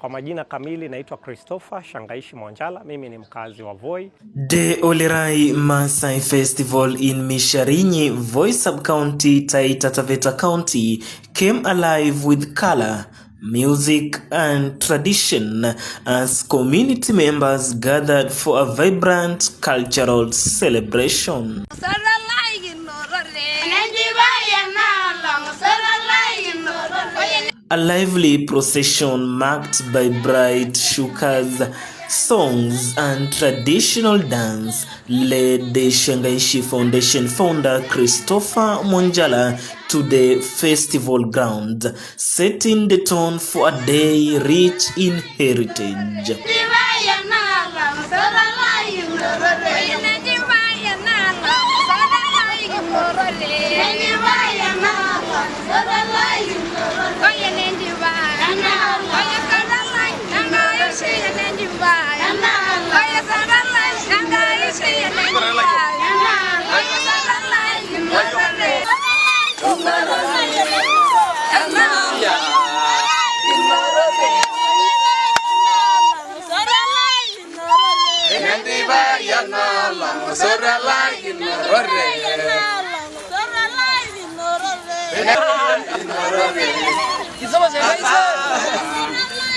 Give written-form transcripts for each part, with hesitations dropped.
Kwa majina kamili naitwa Christopher Shangaishi Mwanjala, mimi ni mkazi wa Voi. The Olerai Maasai Festival in Misharinyi, Voi Sub-County, Taita Taveta County came alive with color, music and tradition as community members gathered for a vibrant cultural celebration. A lively procession marked by bright shukas, songs and traditional dance led the Shangaishi Foundation founder Christopher Mwanjala to the festival grounds, setting the tone for a day rich in heritage.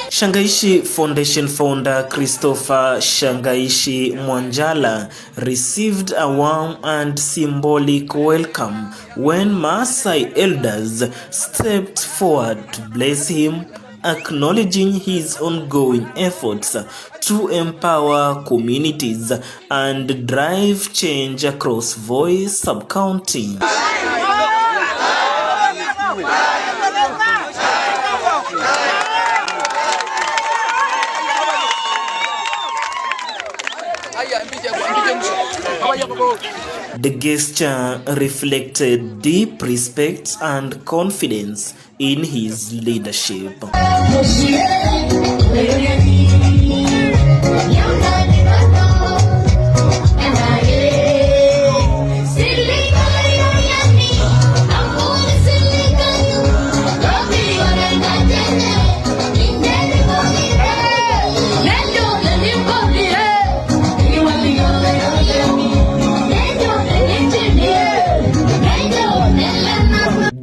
Shangaishi Foundation founder Christopher Shangaishi Mwanjala received a warm and symbolic welcome when Maasai elders stepped forward to bless him, acknowledging his ongoing efforts to empower communities and drive change across Voi Sub-County. The gesture reflected deep respect and confidence in his leadership.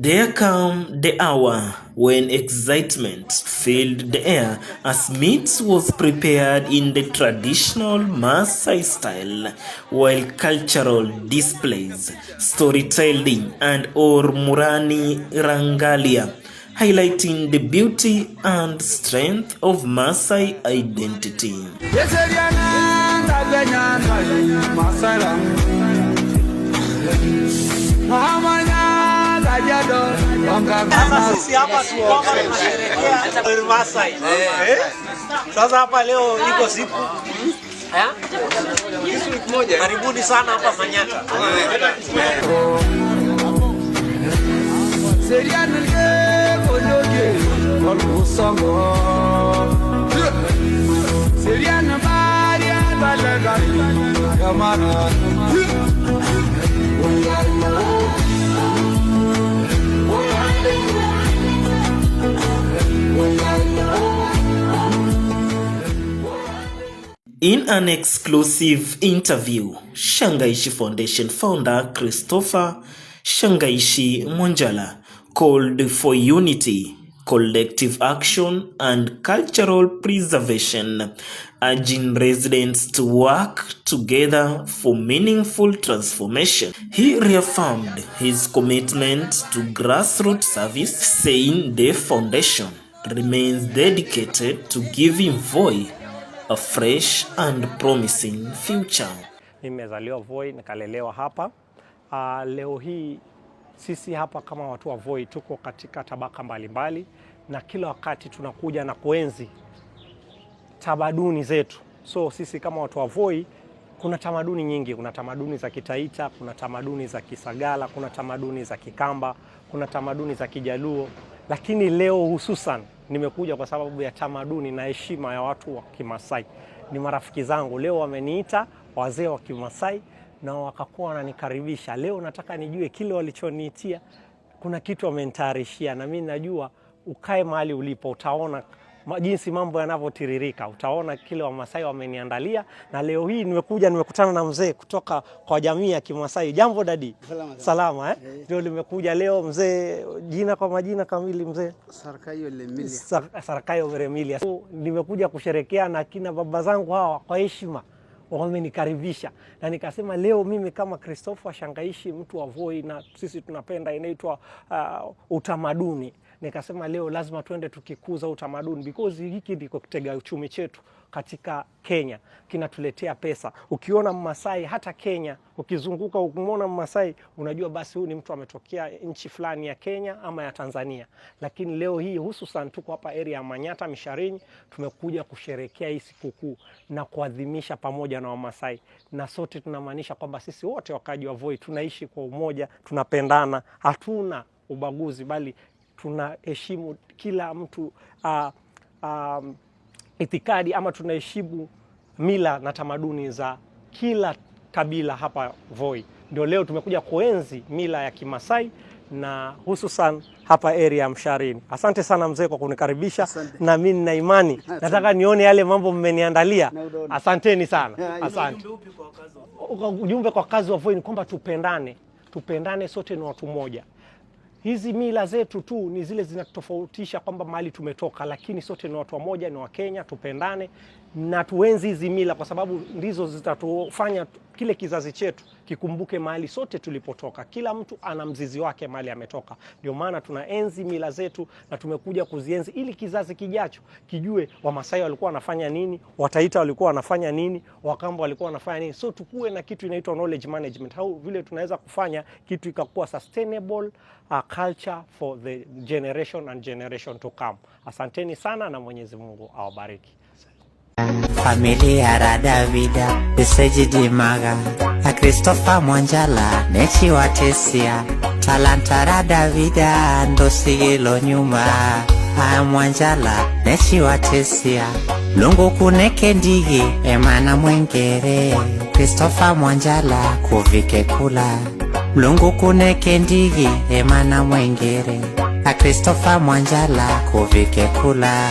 There came the hour when excitement filled the air as meat was prepared in the traditional Maasai style, while cultural displays, storytelling and Ormurani Rangalia highlighting the beauty and strength of Maasai identity. Sisi hapa tunasherehekea Maasai. Sasa hapa leo iko siku. Karibuni sana hapa Manyata. In an exclusive interview, Shangaishi Foundation founder Christopher Shangaishi Mwanjala called for unity, collective action and cultural preservation, urging residents to work together for meaningful transformation. He reaffirmed his commitment to grassroots service, saying the foundation remains dedicated to giving Voi a fresh and promising future. Nimezaliwa Voi, nikalelewa hapa. Leo hii sisi hapa kama watu wa Voi tuko katika tabaka mbalimbali na kila wakati tunakuja na kuenzi tamaduni zetu. So sisi kama watu wa Voi kuna tamaduni nyingi, kuna tamaduni za Kitaita, kuna tamaduni za Kisagala, kuna tamaduni za Kikamba, kuna tamaduni za Kijaluo, lakini leo hususan nimekuja kwa sababu ya tamaduni na heshima ya watu wa Kimasai. Ni marafiki zangu leo wameniita wazee wa Kimasai na wakakuwa wananikaribisha. Leo nataka nijue kile walichoniitia, kuna kitu wamenitayarishia na mimi najua ukae mahali ulipo utaona jinsi mambo yanavyotiririka. Utaona kile Wamasai wameniandalia, na leo hii nimekutana na mzee kutoka kwa jamii ya Kimasai. Jambo dadi. Salama Ndio nimekuja leo mzee, jina kwa majina kamili mzee? Sarkayo Lemilya. Sarkayo Lemilya. Nimekuja kusherekea na kina baba zangu hawa kwa heshima. Wamenikaribisha na nikasema leo mimi kama Christopher Shangaishi, mtu wa Voi, na sisi tunapenda inaitwa utamaduni. Nikasema leo lazima tuende tukikuza utamaduni, because hiki ndiko kitega uchumi chetu katika Kenya, kinatuletea pesa. Ukiona Mmasai hata Kenya, ukizunguka ukimwona Mmasai unajua basi huyu ni mtu ametokea nchi fulani ya Kenya ama ya Tanzania. Lakini leo hii hususan tuko hapa area ya Manyata Misharini, tumekuja kusherekea hii sikukuu na kuadhimisha pamoja na Wamasai, na sote tunamaanisha kwamba sisi wote wakaji wa Voi tunaishi kwa umoja, tunapendana, hatuna ubaguzi, bali tunaheshimu kila mtu itikadi, ama tunaheshimu mila na tamaduni za kila kabila hapa Voi. Ndio leo tumekuja kuenzi mila ya Kimasai na hususan hapa area ya Msharini. Asante sana mzee kwa kunikaribisha. Na mimi nina imani nataka nione yale mambo mmeniandalia. Asanteni sana. Asante. Ujumbe kwa kazi wa Voi ni kwamba tupendane, sote ni watu moja. Hizi mila zetu tu ni zile zinatofautisha kwamba mahali tumetoka, lakini sote ni watu moja, ni wa Kenya. Tupendane na tuenzi hizi mila, kwa sababu ndizo zitatufanya kile kizazi chetu kikumbuke mahali sote tulipotoka. Kila mtu ana mzizi wake mahali ametoka. Ndio maana tunaenzi mila zetu na tumekuja kuzienzi ili kizazi kijacho kijue Wamasai walikuwa wanafanya nini, Wataita walikuwa wanafanya nini, Wakamba walikuwa wanafanya nini. So tukue na kitu inaitwa knowledge management, how vile tunaweza kufanya kitu ikakuwa sustainable culture for the generation to come. Asanteni sana na Mwenyezi Mungu awabariki. Familia ra Davida Isejidi-maga a Christopher Mwanjala nechi watesia talanta ra Davida ndosigilo nyuma a Mwanjala nechi watesia lungu kuneke ndigi emana mwengere Christopher Mwanjala kuvike kula lungu kuneke ndigi emana mwengere a Christopher Mwanjala kuvike kula.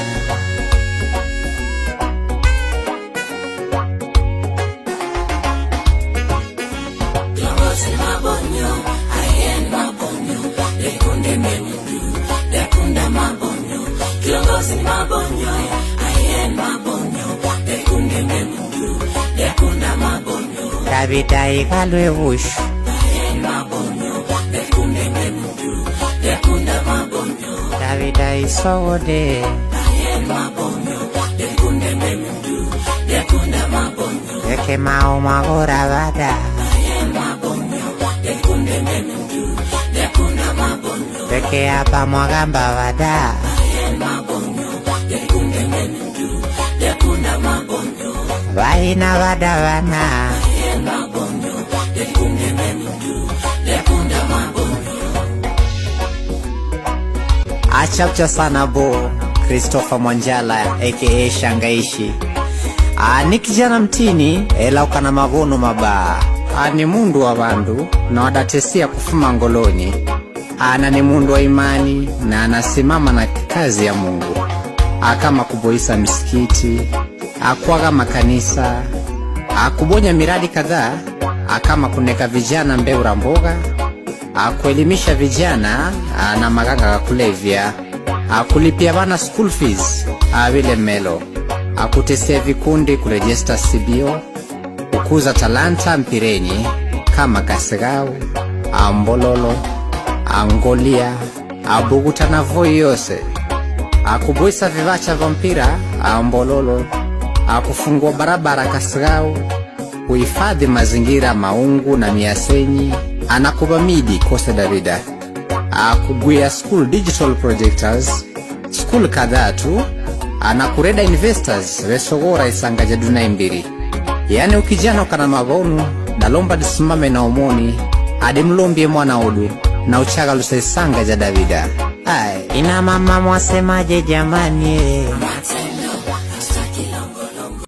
Davida igalwe wushu Davida isowode eke mao magora vada eke apa mwagamba vada vaina vada vana Achapcha sana bo Christopher Mwanjala aka Shangaishi. Ni kijana mtini ela ukana magono mabaa. Ni mundu wa bandu na wadatesia kufuma ngoloni. Na ni mundu wa imani na anasimama na kazi ya Mungu. Kama kuboisa misikiti, kuaga makanisa, kubonya miradi kadhaa, kama kuneka vijana mbeura mboga, kuelimisha vijana na maganga kulevya, kulipia bana school fees vile melo, kutesia vikundi kurejesta CBO, kukuza talanta mpireni kama Kasegau, Mbololo, Angolia, Buguta na Voi yose, kuboisa vivacha vya mpira Mbololo, kufungua barabara Kasegau, kuhifadhi mazingira Maungu na Miasenyi, anakubamidi Kose Davida, kuguia school digital projectors, school kadhaa tu, anakureda investors resogora isanga jaduna imbiri. Yani ukijana ukana mabonu, dalomba disimame na umoni, adimlombie mwana odu, na uchaga lusa isanga ja Davida. Ina mama mwasemaje jamani?